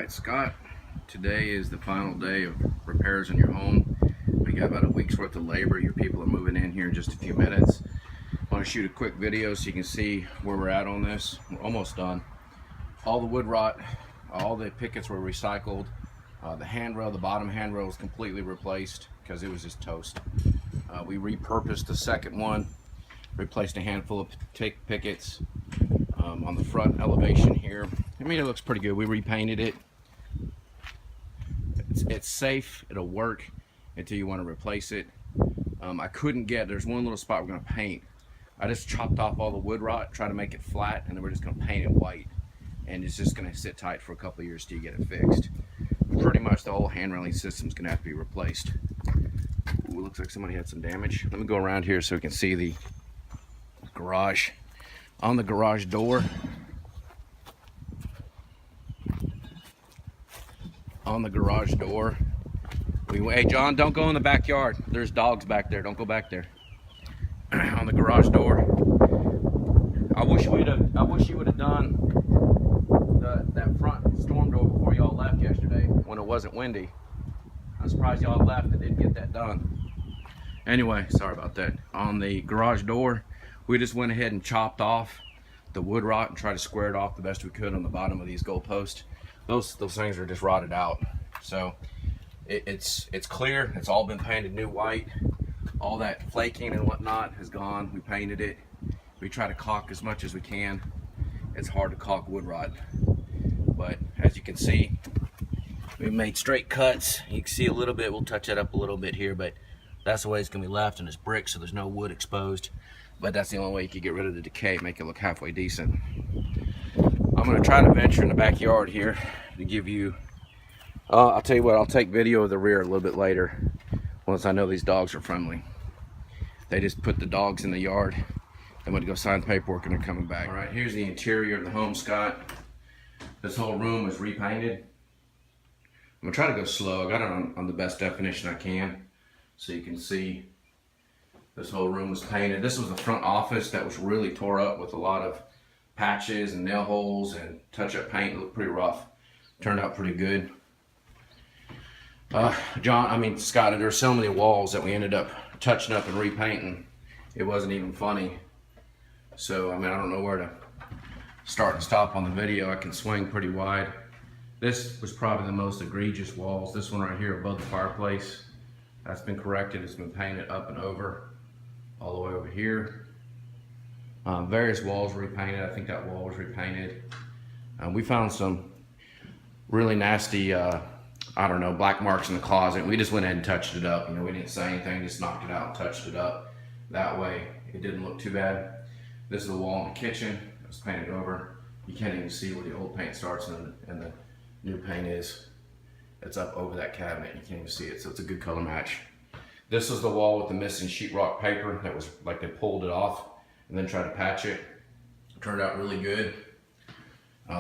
Alright, Scott, today is the final day of repairs in your home. We got about a week's worth of labor. Your people are moving in here in just a few minutes. I want to shoot a quick video so you can see where we're at on this. We're almost done. All the wood rot, all the pickets were recycled. The handrail, the bottom handrail was completely replaced because it was just toast. We repurposed the second one, replaced a handful of pickets on the front elevation here. I mean, it looks pretty good. We repainted it. It's safe. It'll work until you want to replace it. I couldn't get, there's one little spot we're going to paint. I just chopped off all the wood rot, try to make it flat, and then we're just going to paint it white. And it's just going to sit tight for a couple of years till you get it fixed. Pretty much the whole hand railing system is going to have to be replaced. Ooh, looks like somebody had some damage. Let me go around here so we can see the garage. On the garage door, hey John, don't go in the backyard. There's dogs back there. Don't go back there. On the garage door, I wish you would have done that front storm door before y'all left yesterday when it wasn't windy. I'm surprised y'all left and didn't get that done. Anyway, sorry about that. On the garage door, we just went ahead and chopped off the wood rot and tried to square it off the best we could on the bottom of these goalposts. Those things are just rotted out. So it's clear. It's all been painted new white. All that flaking and whatnot has gone. We painted it. We try to caulk as much as we can. It's hard to caulk wood rot, but as you can see, we made straight cuts. You can see a little bit. We'll touch that up a little bit here, but that's the way it's gonna be left, and it's brick, so there's no wood exposed. But that's the only way you can get rid of the decay, make it look halfway decent. I'm gonna try to venture in the backyard here to give you, I'll tell you what, I'll take video of the rear a little bit later once I know these dogs are friendly. They just put the dogs in the yard. They went to go sign paperwork and they're coming back. All right, here's the interior of the home, Scott. This whole room was repainted. I'm gonna try to go slow. I got it on the best definition I can so you can see. This whole room was painted. This was the front office that was really tore up with a lot of patches and nail holes and touch-up paint. It looked pretty rough. Turned out pretty good. Scott, there were so many walls that we ended up touching up and repainting. It wasn't even funny. So, I don't know where to start and stop on the video. I can swing pretty wide. This was probably the most egregious walls. This one right here above the fireplace, that's been corrected. It's been painted up and over, all the way over here. Various walls repainted. I think that wall was repainted. We found some really nasty, black marks in the closet. We just went ahead and touched it up. We didn't say anything, just knocked it out and touched it up. That way, it didn't look too bad. This is the wall in the kitchen. It was painted over. You can't even see where the old paint starts and the new paint is. It's up over that cabinet. You can't even see it, so it's a good color match. This was the wall with the missing sheetrock paper that was like they pulled it off and then tried to patch it. It turned out really good.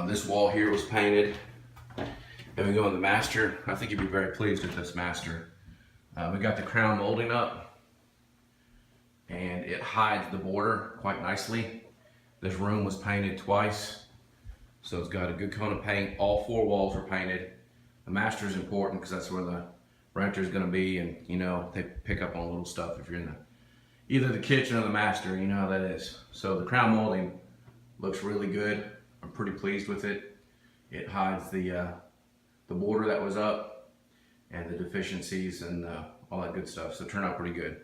This wall here was painted. Then we go in the master. I think you'd be very pleased with this master. We got the crown molding up, and it hides the border quite nicely. This room was painted twice, so it's got a good coat of paint. All four walls were painted. The master is important because that's where the renter is going to be, and they pick up on little stuff if you're in either the kitchen or the master. You know how that is. So the crown molding looks really good. I'm pretty pleased with it. It hides the border that was up and the deficiencies and all that good stuff. So it turned out pretty good.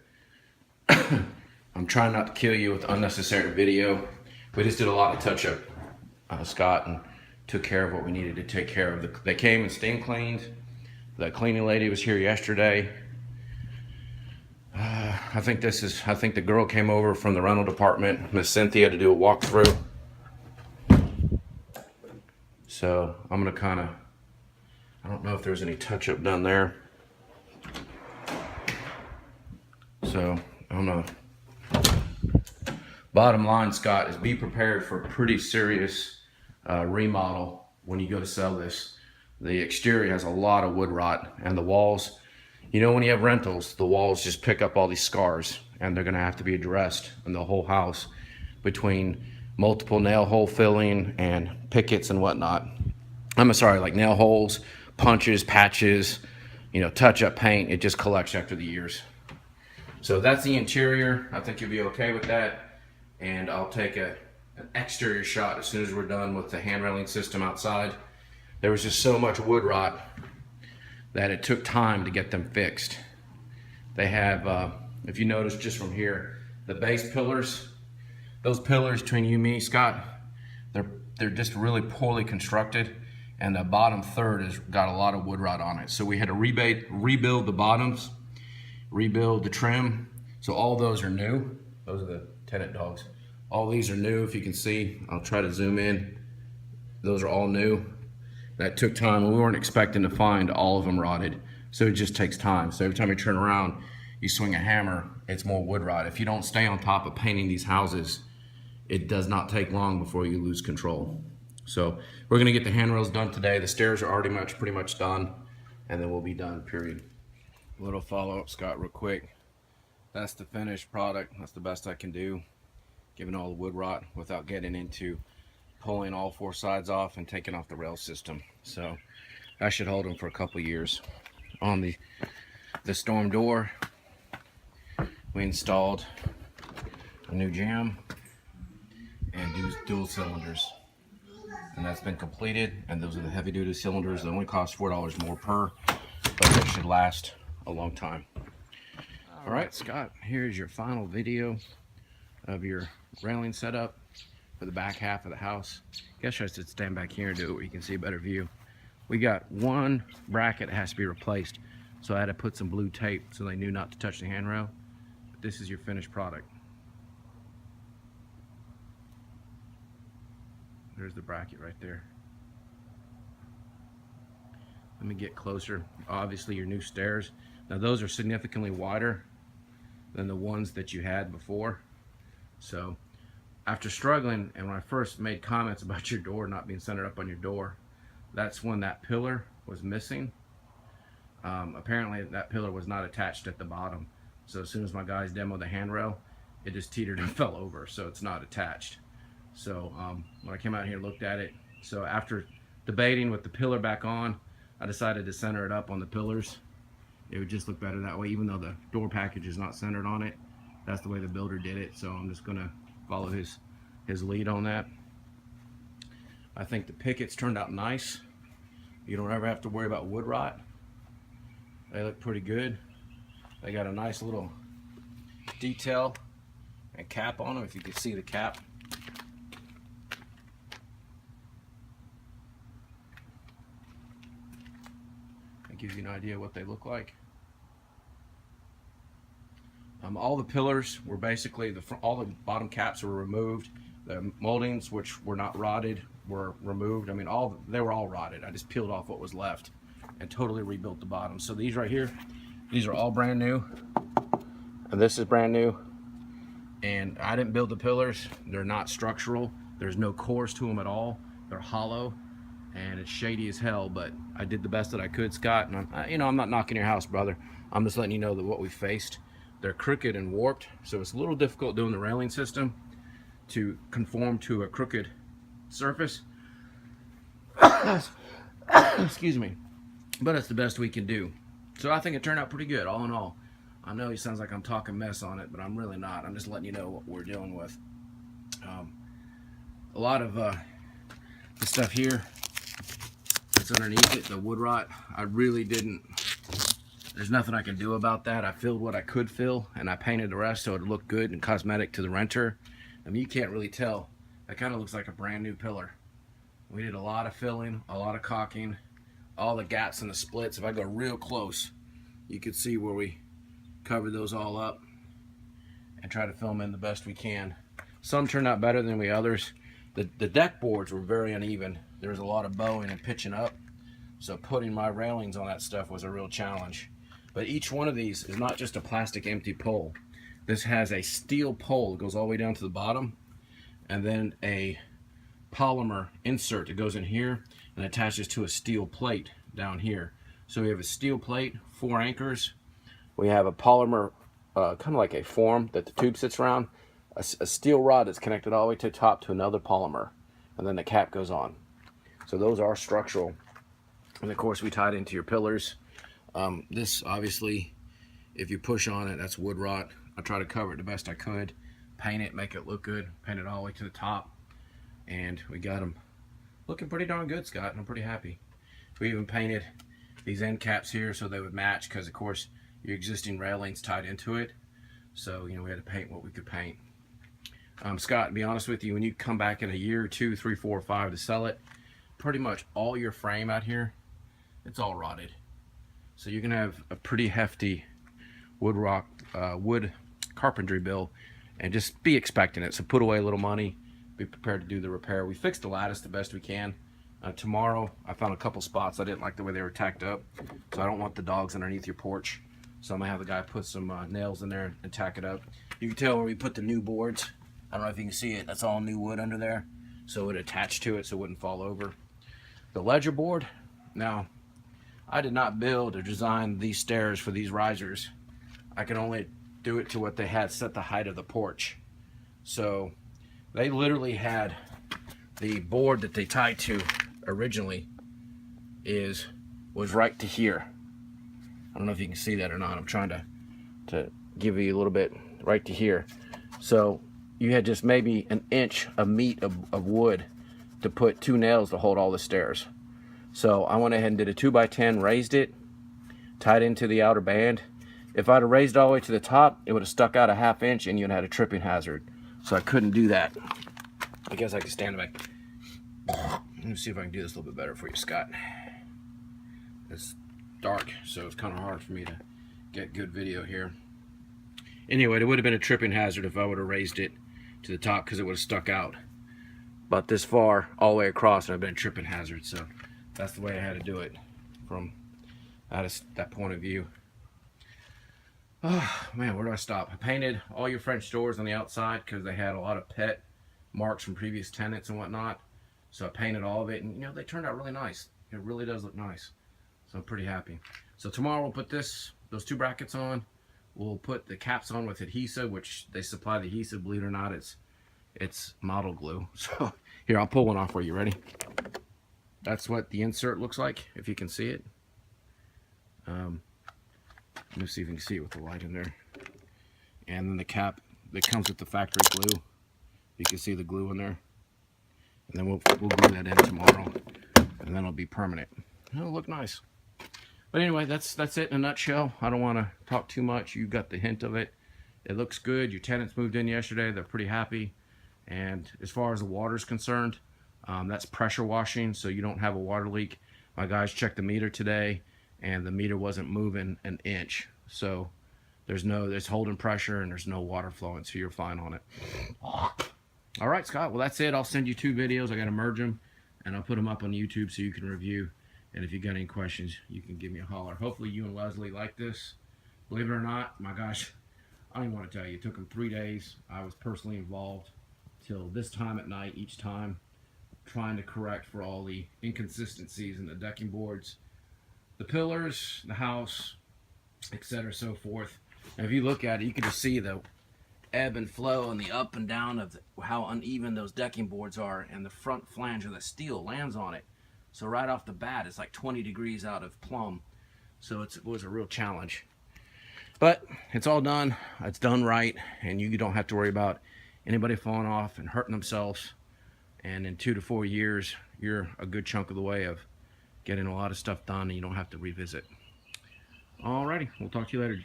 I'm trying not to kill you with unnecessary video. We just did a lot of touch-up, Scott, and took care of what we needed to take care of. They came and steam cleaned. The cleaning lady was here yesterday. I think the girl came over from the rental department, Miss Cynthia, to do a walkthrough. So I'm gonna I don't know if there's any touch-up done there. So I don't know. Bottom line, Scott, is be prepared for a pretty serious remodel when you go to sell this. The exterior has a lot of wood rot, and the walls, when you have rentals, the walls just pick up all these scars, and they're gonna have to be addressed in the whole house between multiple nail hole filling and pickets and whatnot. I'm sorry, like nail holes, punches, patches, you know, touch-up paint. It just collects after the years. So that's the interior. I think you'll be okay with that. And I'll take an exterior shot as soon as we're done with the hand railing system outside. There was just so much wood rot that it took time to get them fixed. They have, if you notice just from here, the base pillars, those pillars between you and me, Scott, they're just really poorly constructed, and the bottom third has got a lot of wood rot on it. So we had to rebuild the bottoms, rebuild the trim. So all those are new. Those are the tenant dogs. All these are new, if you can see. I'll try to zoom in. Those are all new. That took time, and we weren't expecting to find all of them rotted. So it just takes time. So every time you turn around, you swing a hammer, it's more wood rot. If you don't stay on top of painting these houses, it does not take long before you lose control. So we're gonna get the handrails done today. The stairs are already pretty much done, and then we'll be done, period. A little follow-up, Scott, real quick. That's the finished product. That's the best I can do, given all the wood rot, without getting into pulling all 4 sides off and taking off the rail system. So I should hold them for a couple years. On the storm door, we installed a new jamb and dual cylinders, and that's been completed. And those are the heavy duty cylinders. They only cost $4 more per, but they should last a long time. All right, Scott, here's your final video of your railing setup for the back half of the house. Guess I should stand back here and do it where you can see a better view. We got one bracket that has to be replaced, so I had to put some blue tape so they knew not to touch the handrail. But this is your finished product. There's the bracket right there. Let me get closer. Obviously your new stairs. Now those are significantly wider than the ones that you had before. So after struggling, and when I first made comments about your door not being centered up on your door, that's when that pillar was missing. Apparently that pillar was not attached at the bottom. So as soon as my guys demoed the handrail, it just teetered and fell over, so it's not attached. So when I came out here and looked at it, so after debating with the pillar back on, I decided to center it up on the pillars. It would just look better that way, even though the door package is not centered on it. That's the way the builder did it, so I'm just gonna follow his lead on that. I think the pickets turned out nice. You don't ever have to worry about wood rot. They look pretty good. They got a nice little detail and cap on them, if you can see the cap. That gives you an idea what they look like. All the pillars were basically, all the bottom caps were removed. The moldings, which were not rotted, were removed. I mean, they were all rotted. I just peeled off what was left and totally rebuilt the bottom. So these right here, these are all brand new. And this is brand new. And I didn't build the pillars. They're not structural. There's no cores to them at all. They're hollow, and it's shady as hell, but I did the best that I could, Scott. And I'm not knocking your house, brother. I'm just letting you know that what we faced. They're crooked and warped, so it's a little difficult doing the railing system to conform to a crooked surface. Excuse me. But it's the best we can do. So I think it turned out pretty good, all in all. I know it sounds like I'm talking mess on it, but I'm really not. I'm just letting you know what we're dealing with. A lot of the stuff here that's underneath it, the wood rot, I really didn't. There's nothing I can do about that. I filled what I could fill, and I painted the rest so it looked good and cosmetic to the renter. I mean, you can't really tell. That kind of looks like a brand new pillar. We did a lot of filling, a lot of caulking, all the gaps and the splits. If I go real close, you can see where we covered those all up and try to fill them in the best we can. Some turned out better than the others. The deck boards were very uneven. There was a lot of bowing and pitching up, so putting my railings on that stuff was a real challenge. But each one of these is not just a plastic empty pole. This has a steel pole that goes all the way down to the bottom, and then a polymer insert that goes in here and attaches to a steel plate down here. So we have a steel plate, 4 anchors. We have a polymer, kind of like a form that the tube sits around, a steel rod that's connected all the way to the top to another polymer, and then the cap goes on. So those are structural. And of course we tied into your pillars. This obviously, if you push on it, that's wood rot. I try to cover it the best I could, paint it, make it look good, paint it all the way to the top, and we got them looking pretty darn good, Scott, and I'm pretty happy. We even painted these end caps here so they would match, because of course your existing railing's tied into it. So, you know, we had to paint what we could paint. Scott, to be honest with you, when you come back in a year, 2, 3, 4, 5 to sell it, pretty much all your frame out here, it's all rotted. So you can have a pretty hefty wood carpentry bill and just be expecting it. So put away a little money, be prepared to do the repair. We fixed the lattice the best we can. Tomorrow I found a couple spots I didn't like the way they were tacked up, so I don't want the dogs underneath your porch. So I'm gonna have the guy put some nails in there and tack it up. You can tell where we put the new boards. I don't know if you can see it, that's all new wood under there, so it attached to it so it wouldn't fall over. The ledger board, now I did not build or design these stairs for these risers. I can only do it to what they had set the height of the porch. So they literally had the board that they tied to originally was right to here. I don't know if you can see that or not. I'm trying to give you a little bit right to here. So you had just maybe an inch of meat of wood to put 2 nails to hold all the stairs. So I went ahead and did a 2x10, raised it, tied into the outer band. If I'd have raised all the way to the top, it would have stuck out a 1/2 inch and you'd have had a tripping hazard. So I couldn't do that. I guess I could stand back. Let me see if I can do this a little bit better for you, Scott. It's dark, so it's kind of hard for me to get good video here. Anyway, it would have been a tripping hazard if I would have raised it to the top, because it would have stuck out about this far all the way across, and it would have been a tripping hazard. So that's the way I had to do it from that point of view. Oh man, where do I stop? I painted all your French doors on the outside because they had a lot of pet marks from previous tenants and whatnot. So I painted all of it, and you know, they turned out really nice. It really does look nice. So I'm pretty happy. So tomorrow we'll put those 2 brackets on. We'll put the caps on with adhesive, which they supply the adhesive. Believe it or not, it's model glue. So here, I'll pull one off for you. Ready? That's what the insert looks like, if you can see it. Let me see if you can see it with the light in there. And then the cap that comes with the factory glue. You can see the glue in there. And then we'll glue that in tomorrow, and then it'll be permanent. It'll look nice. But anyway, that's it in a nutshell. I don't want to talk too much. You got the hint of it. It looks good. Your tenants moved in yesterday. They're pretty happy. And as far as the water's concerned, that's pressure washing, so you don't have a water leak. My guys checked the meter today, and the meter wasn't moving an inch. So there's holding pressure and there's no water flowing, so you're fine on it. All right, Scott, well, that's it. I'll send you 2 videos. I got to merge them, and I'll put them up on YouTube so you can review. And if you got any questions, you can give me a holler. Hopefully you and Leslie like this. Believe it or not, my gosh, I don't even want to tell you. It took them 3 days. I was personally involved till this time at night each time, trying to correct for all the inconsistencies in the decking boards, the pillars, the house, etc., so forth. And if you look at it, you can just see the ebb and flow and the up and down of how uneven those decking boards are, and the front flange of the steel lands on it. So right off the bat, it's like 20 degrees out of plumb. So it was a real challenge. But it's all done. It's done right, and you don't have to worry about anybody falling off and hurting themselves. And in 2 to 4 years, you're a good chunk of the way of getting a lot of stuff done, and you don't have to revisit. Alrighty, we'll talk to you later.